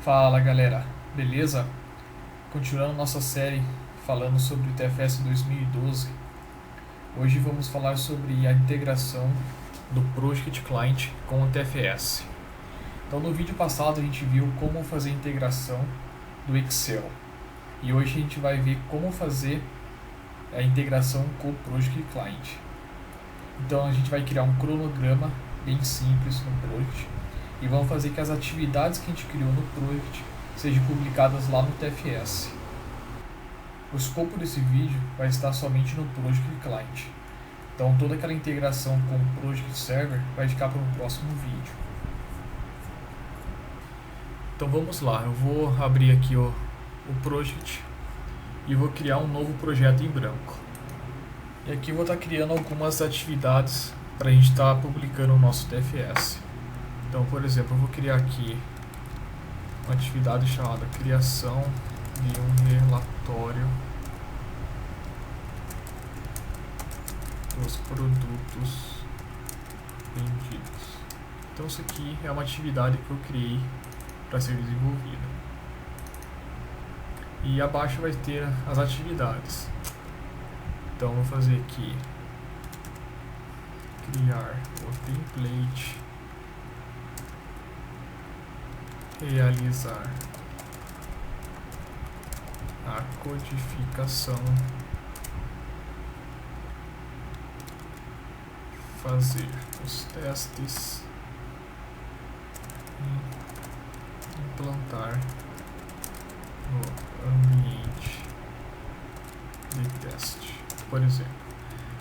Fala galera, beleza? Continuando nossa série falando sobre o TFS 2012, hoje vamos falar sobre a integração do Project Client com o TFS. Então no vídeo passado a gente viu como fazer a integração do Excel e hoje a gente vai ver como fazer a integração com o Project Client. Então a gente vai criar um cronograma bem simples no Project e vamos fazer que as atividades que a gente criou no Project sejam publicadas lá no TFS. O escopo desse vídeo vai estar somente no Project Client. Então toda aquela integração com o Project Server vai ficar para o próximo vídeo. Então vamos lá, eu vou abrir aqui o Project e vou criar um novo projeto em branco. E aqui eu vou estar criando algumas atividades para a gente estar publicando o nosso TFS. Então, por exemplo, eu vou criar aqui uma atividade chamada criação de um relatório dos produtos vendidos. Então, isso aqui é uma atividade que eu criei para ser desenvolvida. E abaixo vai ter as atividades. Então, eu vou fazer aqui criar o template, realizar a codificação, fazer os testes e implantar no ambiente de teste, por exemplo.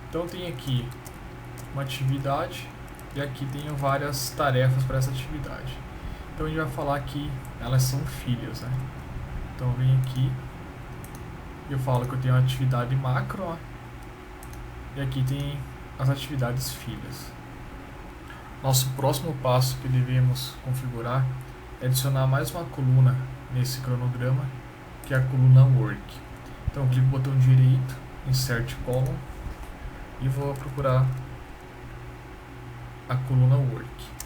Então tem aqui uma atividade e aqui tenho várias tarefas para essa atividade. Então a gente vai falar que elas são filhas, né? Então eu venho aqui e eu falo que eu tenho uma atividade macro, ó, e aqui tem as atividades filhas. Nosso próximo passo que devemos configurar é adicionar mais uma coluna nesse cronograma, que é a coluna Work. Então eu clico no botão direito, Insert Column, e vou procurar a coluna Work.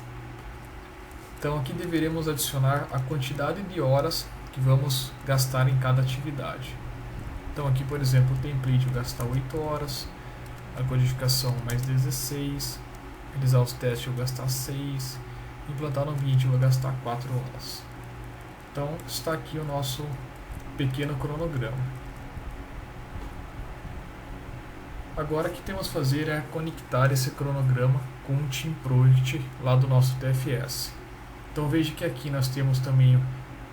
Então aqui deveremos adicionar a quantidade de horas que vamos gastar em cada atividade. Então aqui, por exemplo, o template eu vou gastar 8 horas, a codificação mais 16, realizar os testes eu vou gastar 6, implantar no ambiente eu vou gastar 4 horas. Então está aqui o nosso pequeno cronograma. Agora o que temos que fazer é conectar esse cronograma com o Team Project lá do nosso TFS. Então veja que aqui nós temos também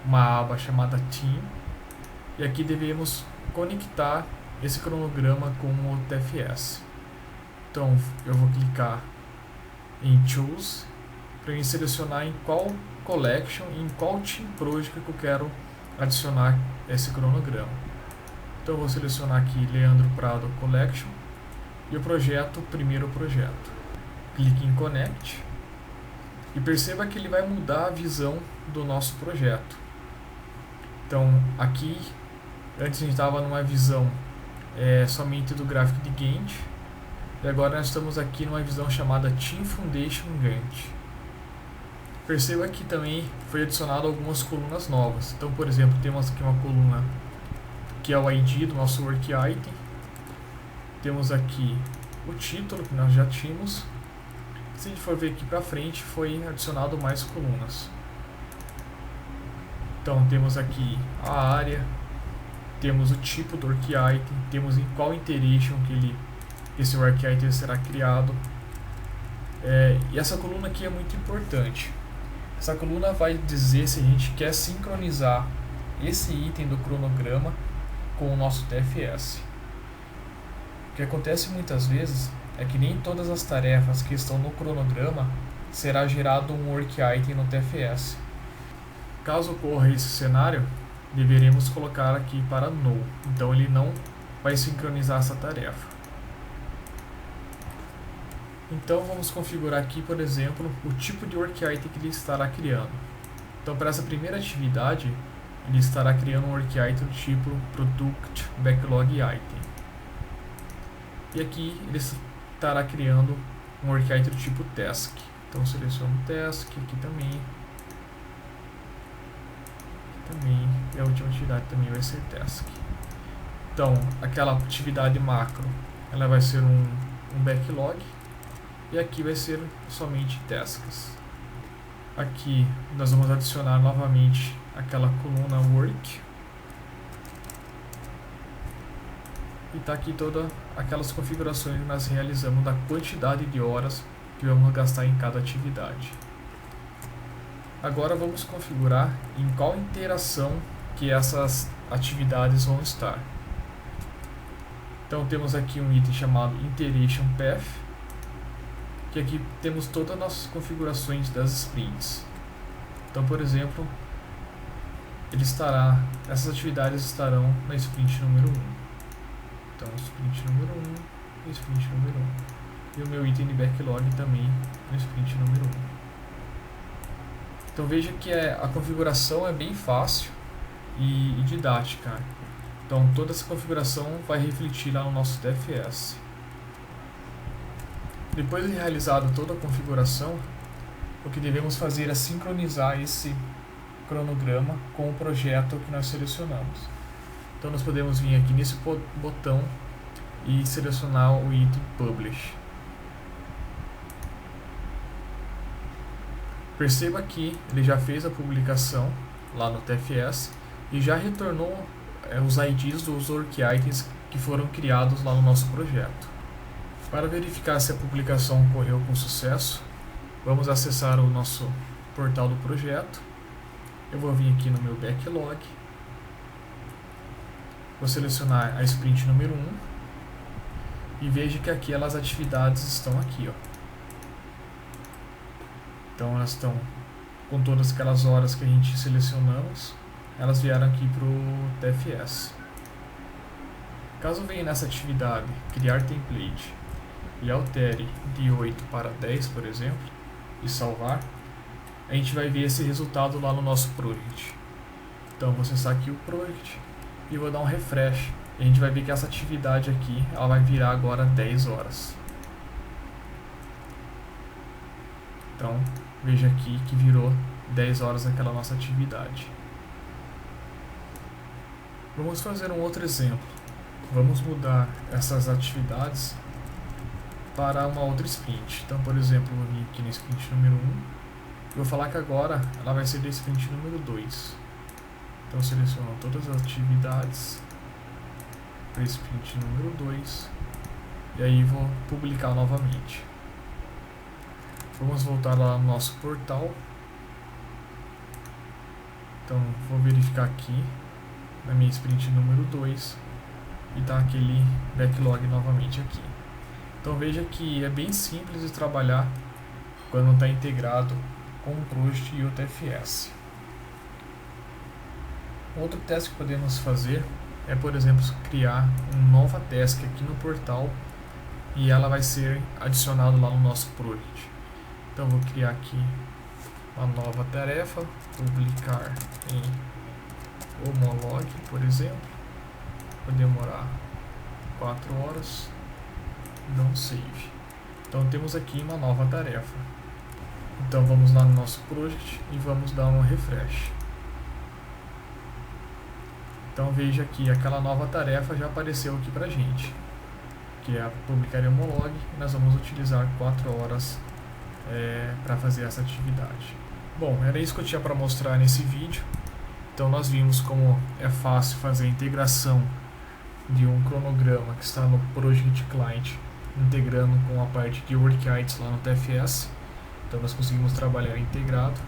uma aba chamada Team e aqui devemos conectar esse cronograma com o TFS. Então eu vou clicar em Choose para me selecionar em qual Collection e em qual Team Project que eu quero adicionar esse cronograma. Então eu vou selecionar aqui Leandro Prado Collection e o projeto, primeiro projeto. Clique em Connect. E perceba que ele vai mudar a visão do nosso projeto. Então, aqui, antes a gente estava numa visão somente do gráfico de Gantt. E agora nós estamos aqui numa visão chamada Team Foundation Gantt. Perceba que também foi adicionado algumas colunas novas. Então, por exemplo, temos aqui uma coluna que é o ID do nosso Work Item. Temos aqui o título que nós já tínhamos. Se a gente for ver aqui para frente, foi adicionado mais colunas. Então temos aqui a área, temos o tipo do Work Item, temos em qual iteration que esse Work Item será criado. E essa coluna aqui é muito importante. Essa coluna vai dizer se a gente quer sincronizar esse item do cronograma com o nosso TFS. O que acontece muitas vezes é que nem todas as tarefas que estão no cronograma será gerado um Work Item no TFS. Caso ocorra esse cenário, deveremos colocar aqui para Null, então ele não vai sincronizar essa tarefa. Então vamos configurar aqui, por exemplo, o tipo de Work Item que ele estará criando. Então para essa primeira atividade, ele estará criando um Work Item do tipo Product Backlog Item. E aqui ele estará criando um Work Item do tipo Task. Então seleciono Task aqui também. também, e a última atividade também vai ser task. Então, aquela atividade macro, ela vai ser um backlog, e aqui vai ser somente tasks. Aqui nós vamos adicionar novamente aquela coluna work, e está aqui todas aquelas configurações que nós realizamos da quantidade de horas que vamos gastar em cada atividade. Agora vamos configurar em qual interação que essas atividades vão estar. Então temos aqui um item chamado Iteration Path, que aqui temos todas as nossas configurações das sprints. Então, por exemplo, essas atividades estarão na sprint número 1. Então, sprint número 1 e sprint número 1. E o meu item de backlog também no sprint número 1. Então veja que a configuração é bem fácil e didática. Então toda essa configuração vai refletir lá no nosso TFS. Depois de realizada toda a configuração, o que devemos fazer é sincronizar esse cronograma com o projeto que nós selecionamos. Então nós podemos vir aqui nesse botão e selecionar o item Publish. Perceba que ele já fez a publicação lá no TFS e já retornou os IDs dos work items que foram criados lá no nosso projeto. Para verificar se a publicação ocorreu com sucesso, vamos acessar o nosso portal do projeto. Eu vou vir aqui no meu backlog, vou selecionar a sprint número 1 e veja que aquelas atividades estão aqui, ó. Então elas estão com todas aquelas horas que a gente selecionamos, elas vieram aqui para o TFS. Caso venha nessa atividade criar template e altere de 8 para 10, por exemplo, e salvar, a gente vai ver esse resultado lá no nosso project. Então vou acessar aqui o project e vou dar um refresh. E a gente vai ver que essa atividade aqui ela vai virar agora 10 horas. Então veja aqui que virou 10 horas aquela nossa atividade. Vamos fazer um outro exemplo. Vamos mudar essas atividades para uma outra sprint. Então, por exemplo, eu vou vir aqui na sprint número 1 e vou falar que agora ela vai ser da sprint número 2. Então, eu seleciono todas as atividades para sprint número 2 e aí vou publicar novamente. Vamos voltar lá no nosso portal. Então, vou verificar aqui na minha sprint número 2 e tá aquele backlog novamente aqui. Então veja que é bem simples de trabalhar quando está integrado com o Project e o TFS. Outro teste que podemos fazer é, por exemplo, criar uma nova task aqui no portal e ela vai ser adicionada lá no nosso Project. Então vou criar aqui uma nova tarefa, publicar em homolog, por exemplo, vai demorar 4 horas, não save. Então temos aqui uma nova tarefa. Então vamos lá no nosso project e vamos dar um refresh. Então veja que aquela nova tarefa já apareceu aqui pra gente, que é publicar em homolog, e nós vamos utilizar 4 horas para fazer essa atividade. Bom, era isso que eu tinha para mostrar nesse vídeo. Então nós vimos como é fácil fazer a integração de um cronograma que está no Project Client, integrando com a parte de work items lá no TFS. Então nós conseguimos trabalhar integrado.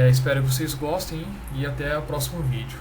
Espero que vocês gostem e até o próximo vídeo.